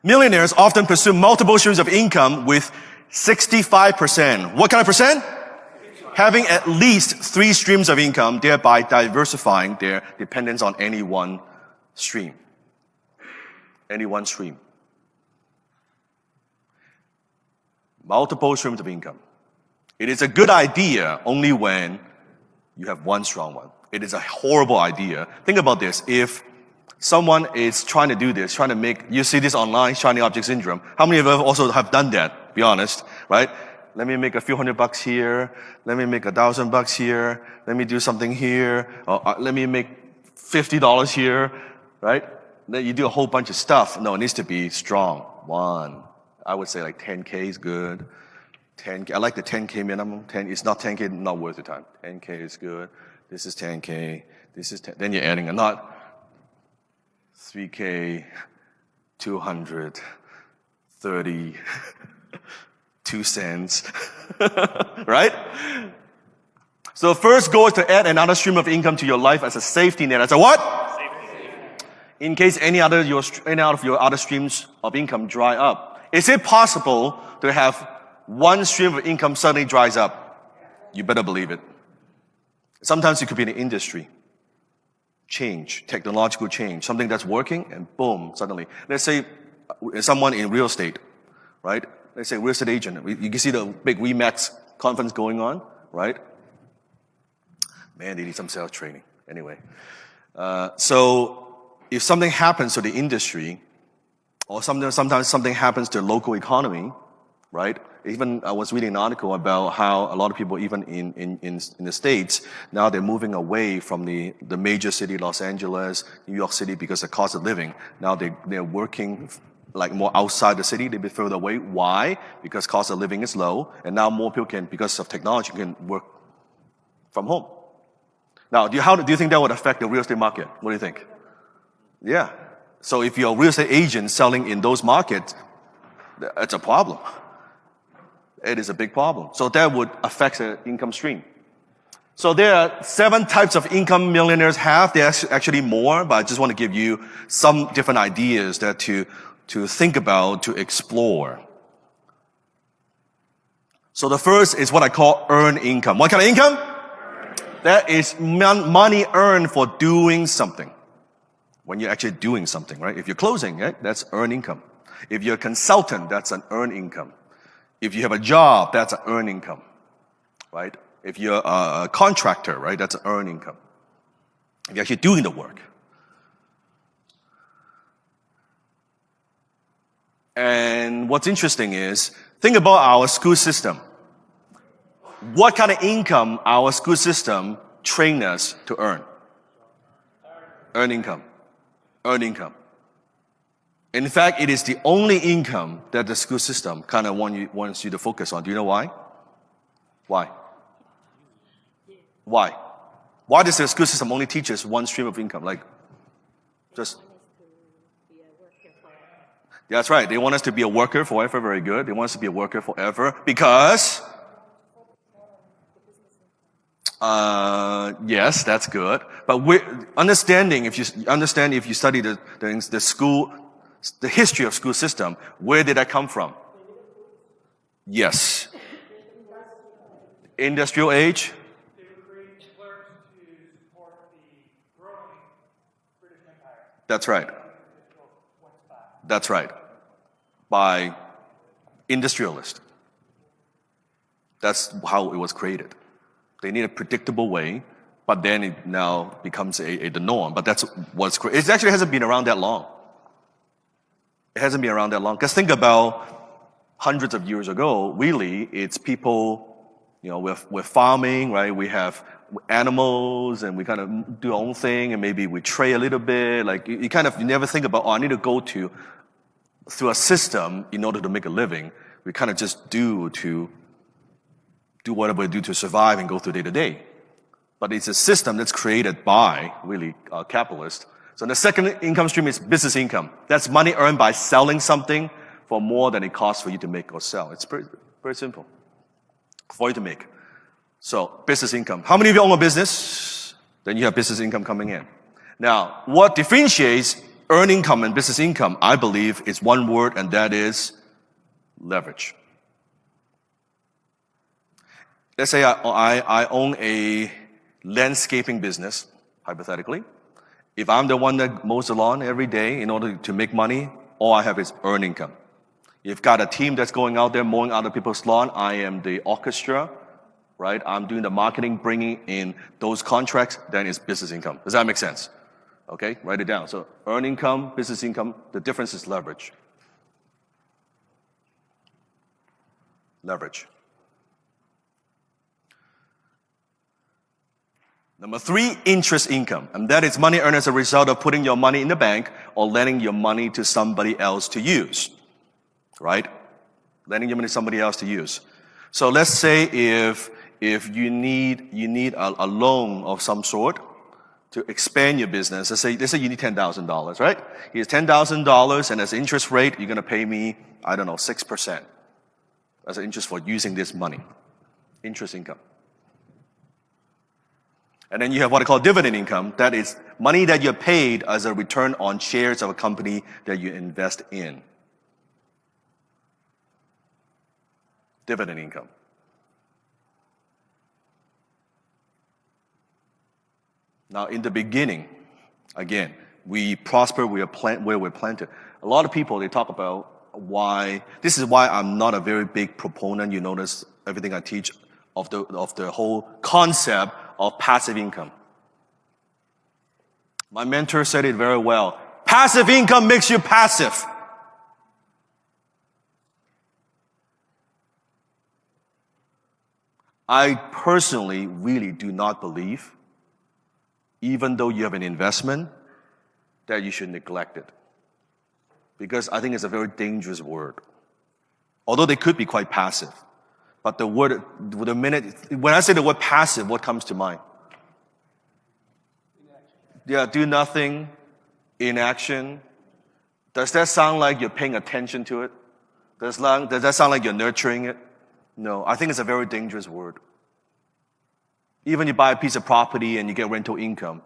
Millionaires often pursue multiple streams of income with 65%. What kind of percent? Having at least 3 streams of income, thereby diversifying their dependence on any one stream. Any one stream. Multiple streams of income. It is a good idea only when you have one strong one. It is a horrible idea. Think about this. If someone is trying to do this, trying to make, you see this online, shiny object syndrome. How many of us also have done that? Be honest, right? Let me make a few $100 here. Let me make $1,000 here. Let me do something here. Let me make $50 here, right? Then you do a whole bunch of stuff. No, it needs to be strong. One. I would say like 10K is good. 10K. I like the 10K minimum. It's not 10K, not worth the time. 10K is good. This is 10K. This is 10. Then you're adding a not 3K, 230, 2 cents, right? So first goal is to add another stream of income to your life as a safety net. As a what? In case any of your other streams of income dry up. Is it possible to have one stream of income suddenly dries up? You better believe it. Sometimes it could be an industry change, technological change, something that's working, and boom, suddenly. Let's say someone in real estate, right? Let's say real estate agent. You can see the big RE/MAX conference going on, right? Man, they need some sales training. Anyway, so if something happens to the industry, or sometimes something happens to the local economy, right? Even I was reading an article about how a lot of people, even in the States, now they're moving away from the major city, Los Angeles, New York City, because of the cost of living. Now they're working like more outside the city, they're a bit further away. Why? Because cost of living is low, and now more people can, because of technology, can work from home. Now, how do you think that would affect the real estate market? What do you think? Yeah. So if you're a real estate agent selling in those markets, it's a problem. It is a big problem. So that would affect the income stream. So there are 7 types of income millionaires have. There's actually more, but I just want to give you some different ideas that to think about, to explore. So the first is what I call earned income. What kind of income? That is money earned for doing something. When you're actually doing something, right? If you're closing, right? That's earned income. If you're a consultant, that's an earned income. If you have a job, that's an earned income, right? If you're a contractor, right, that's an earned income. If you're actually doing the work. And what's interesting is, think about our school system. What kind of income our school system train us to earn? Earn income. Earn income. In fact, it is the only income that the school system kind of wants you to focus on. Do you know why? Why? Why? Why does the school system only teach us one stream of income? Like, just... That's right. They want us to be a worker forever. Very good. They want us to be a worker forever because... yes, that's good. But if you study the school, the history of school system, where did that come from? Yes. Industrial age. They would create clerks to support the growing British Empire. That's right. That's right. By industrialists. That's how it was created. They need a predictable way, but then it now becomes the norm. But that's what's created. It actually hasn't been around that long. It hasn't been around that long. Because think about hundreds of years ago, really, it's people, we're farming, right? We have animals and we kind of do our own thing and maybe we trade a little bit. Like you never think about, I need to go through a system in order to make a living. We kind of just do whatever we do to survive and go through day to day. But it's a system that's created by, really, capitalists. So the second income stream is business income. That's money earned by selling something for more than it costs for you to make or sell. It's very simple for you to make. So business income. How many of you own a business? Then you have business income coming in. Now, what differentiates earn income and business income, I believe, is one word, and that is leverage. Let's say I own a landscaping business, hypothetically. If I'm the one that mows the lawn every day in order to make money, all I have is earn income. You've got a team that's going out there mowing other people's lawn. I am the orchestra, right? I'm doing the marketing, bringing in those contracts. Then it's business income. Does that make sense? Okay, write it down. So earn income, business income. The difference is leverage. Leverage. Number 3, interest income. And that is money earned as a result of putting your money in the bank or lending your money to somebody else to use. Right? Lending your money to somebody else to use. So let's say if you need a loan of some sort to expand your business. Let's say you need $10,000, right? Here's $10,000, and as interest rate, you're going to pay me, 6%. As an interest for using this money. Interest income. And then you have what I call dividend income. That is money that you're paid as a return on shares of a company that you invest in. Dividend income. Now, in the beginning, again, we prosper where we're planted. A lot of people, they talk about this is why I'm not a very big proponent, you notice everything I teach, of the whole concept of passive income. My mentor said it very well. Passive income makes you passive. I personally really do not believe, even though you have an investment, that you should neglect it. Because I think it's a very dangerous word. Although they could be quite passive. But when I say the word passive, what comes to mind? Yeah, do nothing, inaction. Does that sound like you're paying attention to it? Does that sound like you're nurturing it? No, I think it's a very dangerous word. Even you buy a piece of property and you get rental income,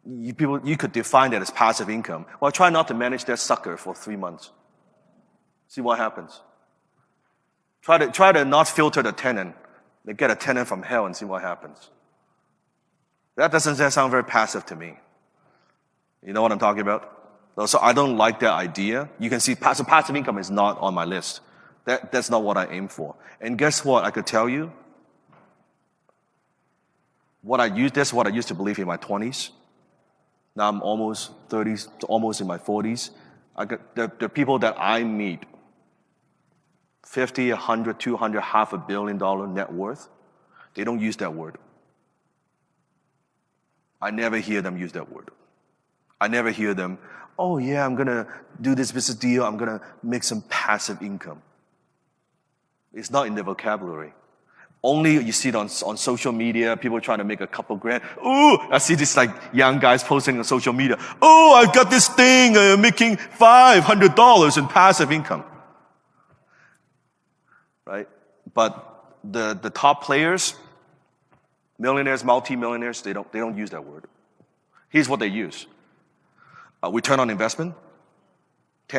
you could define that as passive income. Well, try not to manage that sucker for 3 months. See what happens. Try to not filter the tenant. They get a tenant from hell and see what happens. That doesn't sound very passive to me. You know what I'm talking about? So I don't like that idea. You can see passive income is not on my list. That's not what I aim for. And guess what? I could tell you. That's what I used to believe in my 20s. Now I'm almost 30s, almost in my 40s. The people that I meet, 50, 100, 200, $500 million net worth, they don't use that word. I never hear them use that word. I never hear them, oh yeah, I'm going to do this business deal, I'm going to make some passive income. It's not in their vocabulary. Only you see it on social media, people trying to make a couple grand. Ooh, I see this like young guys posting on social media. Oh, I've got this thing, making $500 in passive income. Right? But the top players, millionaires, multi-millionaires, they don't use that word. Here's what they use. Return on investment.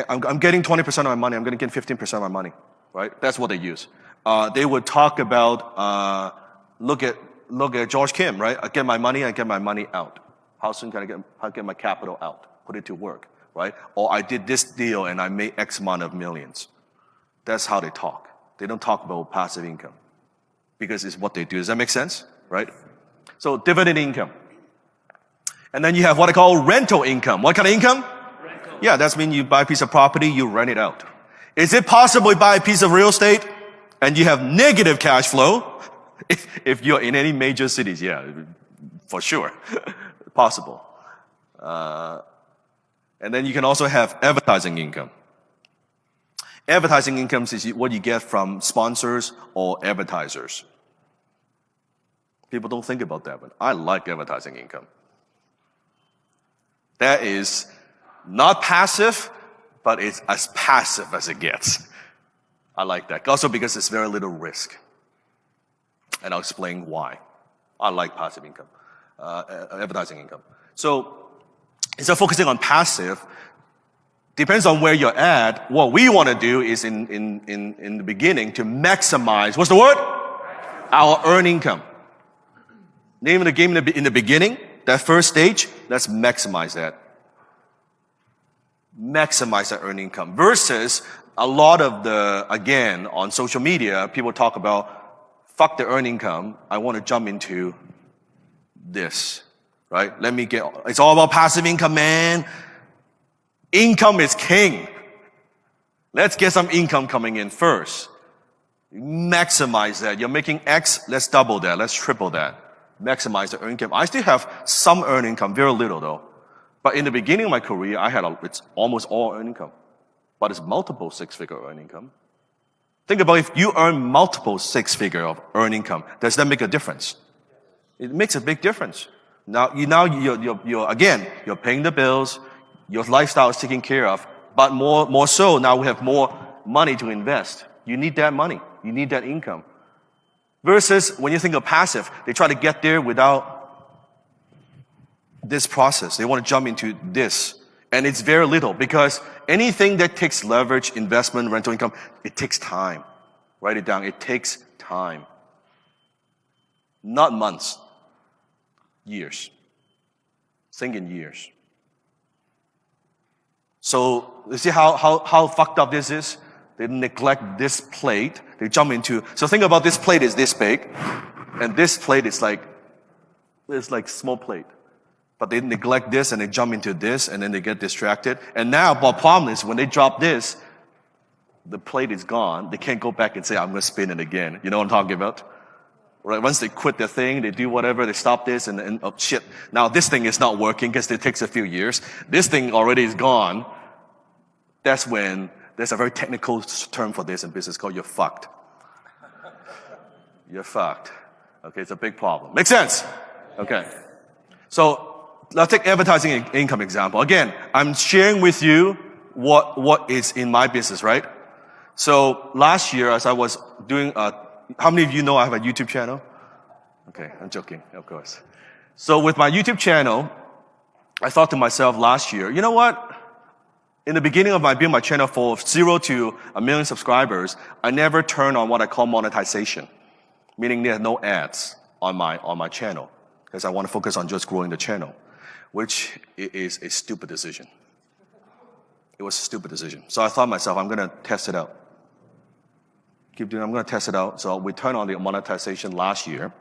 I'm getting 20% of my money, I'm going to get 15% of my money. Right? That's what they use. They would talk about, look at George Kim, right? I get my money out. How soon can I get my capital out? Put it to work, right? Or I did this deal and I made X amount of millions. That's how they talk. They don't talk about passive income because it's what they do. Does that make sense? Right? So dividend income. And then you have what I call rental income. What kind of income? Rental. Yeah, that means you buy a piece of property, you rent it out. Is it possible you buy a piece of real estate and you have negative cash flow? If you're in any major cities, yeah, for sure. Possible. And then you can also have advertising income. Advertising income is what you get from sponsors or advertisers. People don't think about that, but I like advertising income. That is not passive, but it's as passive as it gets. I like that. Also because it's very little risk. And I'll explain why. I like passive income, advertising income. So instead of focusing on passive, depends on where you're at. What we want to do is in the beginning to maximize, what's the word? Our earned income. Name of the game in the beginning, that first stage, let's maximize that. Maximize that earned income. Versus a lot of again, on social media, people talk about, fuck the earned income, I want to jump into this, right? It's all about passive income, man. Income is king. Let's get some income coming in first. Maximize that. You're making X, let's double that, let's triple that. Maximize the earned income. I still have some earned income, very little though. But in the beginning of my career, it's almost all earned income. But it's multiple six-figure earned income. Think about if you earn multiple six-figure of earned income, does that make a difference? It makes a big difference. Now you're paying the bills, your lifestyle is taken care of, but more so, now we have more money to invest. You need that money. You need that income. Versus when you think of passive, they try to get there without this process. They want to jump into this. And it's very little because anything that takes leverage, investment, rental income, it takes time. Write it down. It takes time. Not months. Years. Think in years. So, you see how fucked up this is? They neglect this plate. They jump into, so think about this plate is this big, and this plate is like small plate. But they neglect this and they jump into this and then they get distracted. And now, the problem is when they drop this, the plate is gone. They can't go back and say, I'm going to spin it again. You know what I'm talking about? Right? Once they quit their thing, they do whatever, they stop this and oh shit. Now this thing is not working because it takes a few years. This thing already is gone. That's when there's a very technical term for this in business called you're fucked. You're fucked. Okay, it's a big problem. Make sense? Okay. So, let's take advertising income example. Again, I'm sharing with you what is in my business, right? So last year, as I was doing, how many of you know I have a YouTube channel? Okay, I'm joking, of course. So with my YouTube channel, I thought to myself last year, you know what? In the beginning of building my channel for 0 to 1 million subscribers, I never turned on what I call monetization, meaning there are no ads on my channel because I want to focus on just growing the channel, which is a stupid decision. It was a stupid decision. So I thought to myself, I'm going to test it out. I'm going to test it out. So we turned on the monetization last year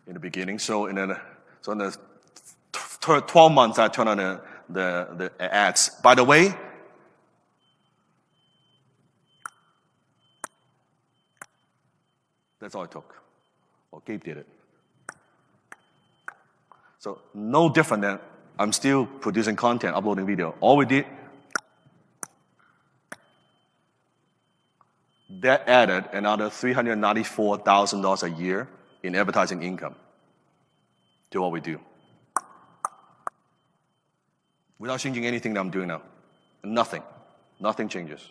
in the beginning. So in the 12 months, I turned on the ads. By the way, that's all it took. Or Gabe did it. So no different than I'm still producing content, uploading video. All we did, that added another $394,000 a year in advertising income to what we do. Without changing anything that I'm doing now. Nothing. Nothing changes.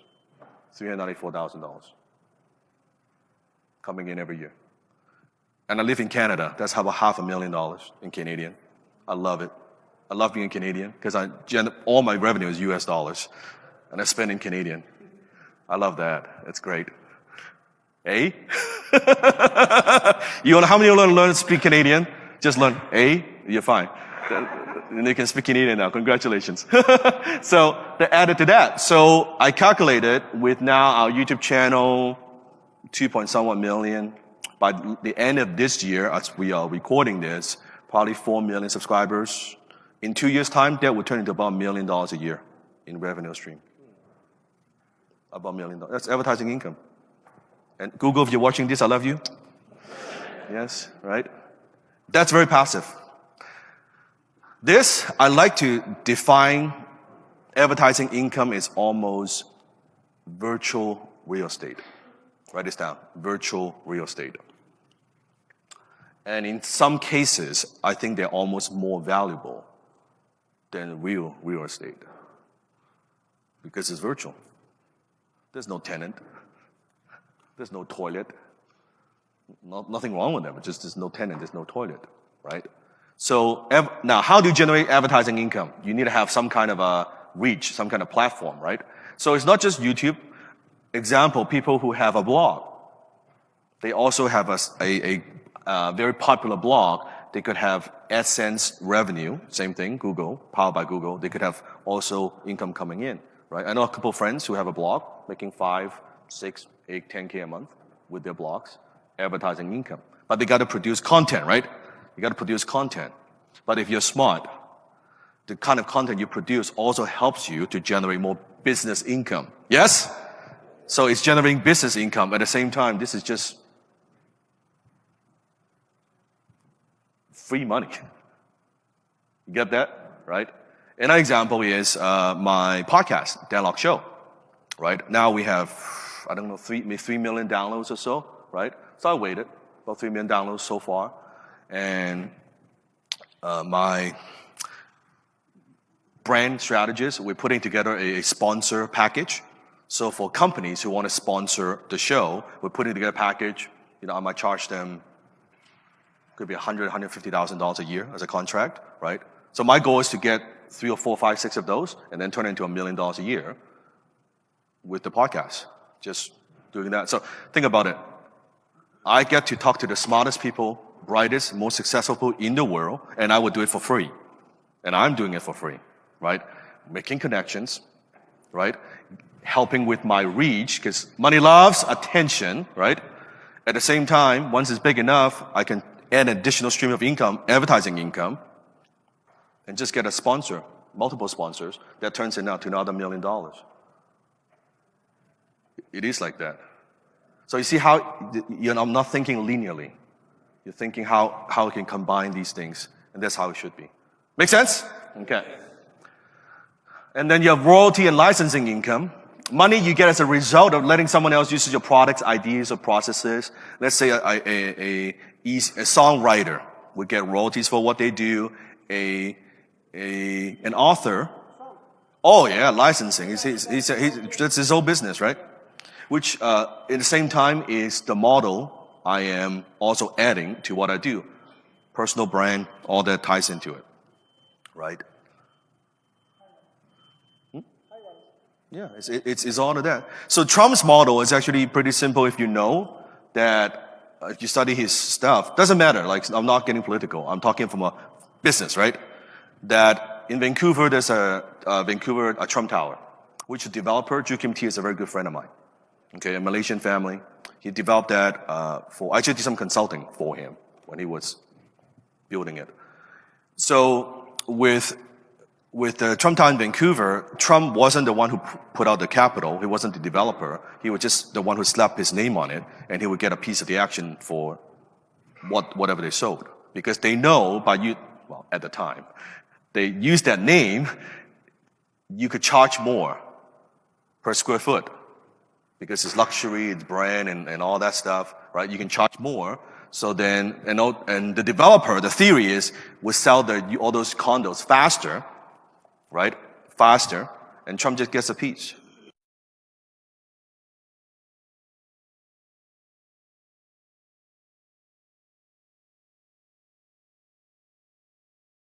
$394,000 coming in every year. And I live in Canada. That's about $500,000 in Canadian. I love it. I love being Canadian because all my revenue is US dollars. And I spend in Canadian. I love that. It's great. Eh? How many of you want to learn to speak Canadian? Just learn eh? You're fine. And they can speak Canadian now. Congratulations. So they added to that. So I calculated with now our YouTube channel, 2.somewhat million. By the end of this year, as we are recording this, probably 4 million subscribers. In 2 years' time, that will turn into about $1 million a year in revenue stream. About $1 million. That's advertising income. And Google, if you're watching this, I love you. Yes, right? That's very passive. This, I like to define advertising income is almost virtual real estate. Write this down. Virtual real estate. And in some cases, I think they're almost more valuable than real estate. Because it's virtual. There's no tenant. There's no toilet. Nothing wrong with them. It's just there's no tenant, there's no toilet, right? So now, how do you generate advertising income? You need to have some kind of a reach, some kind of platform, right? So it's not just YouTube. Example, people who have a blog. They also have a very popular blog. They could have AdSense revenue, same thing, Google, powered by Google. They could have also income coming in, right? I know a couple of friends who have a blog making 5, 6, 8, 10K a month with their blogs, advertising income. But they got to produce content, right? You got to produce content. But if you're smart, the kind of content you produce also helps you to generate more business income. Yes? So it's generating business income. At the same time, this is just free money. You get that? Right? Another example is my podcast, Dan Lok Show. Right? Now we have, I don't know, 3 million downloads or so. Right? So I waited. About 3 million downloads so far. And my brand strategist, we're putting together a sponsor package. So for companies who want to sponsor the show, we're putting together a package. I might charge them, could be $150,000 a year as a contract, right? So my goal is to get 3 or 4, 5, 6 of those and then turn it into $1 million a year with the podcast. Just doing that. So think about it. I get to talk to the smartest people, brightest, most successful people in the world, and I would do it for free. And I'm doing it for free, right? Making connections, right? Helping with my reach, because money loves attention, right? At the same time, once it's big enough, I can add an additional stream of income, advertising income, and just get a sponsor, multiple sponsors, that turns it out to another $1 million. It is like that. So you see how, I'm not thinking linearly. You're thinking how we can combine these things, and that's how it should be. Make sense? Okay. And then you have royalty and licensing income. Money you get as a result of letting someone else use your products, ideas, or processes. Let's say a songwriter would get royalties for what they do. An author, oh yeah, licensing. That's his whole business, right? Which at the same time is the model I am also adding to what I do. Personal brand, all that ties into it, right? Yeah, it's all of that. So Trump's model is actually pretty simple if you know that if you study his stuff. Doesn't matter, like I'm not getting political. I'm talking from a business, right? That in Vancouver, there's a Trump Tower, which the developer, Joo Kim Tee, is a very good friend of mine. Okay, a Malaysian family. He developed that I actually did some consulting for him when he was building it. So with the Trump Tower in Vancouver, Trump wasn't the one who put out the capital. He wasn't the developer. He was just the one who slapped his name on it, and he would get a piece of the action for whatever they sold. Because they know at the time, they used that name, you could charge more per square foot. Because it's luxury, it's brand, and all that stuff, right? You can charge more. So then, and the developer, the theory is, would sell all those condos faster, right? Faster, and Trump just gets a piece.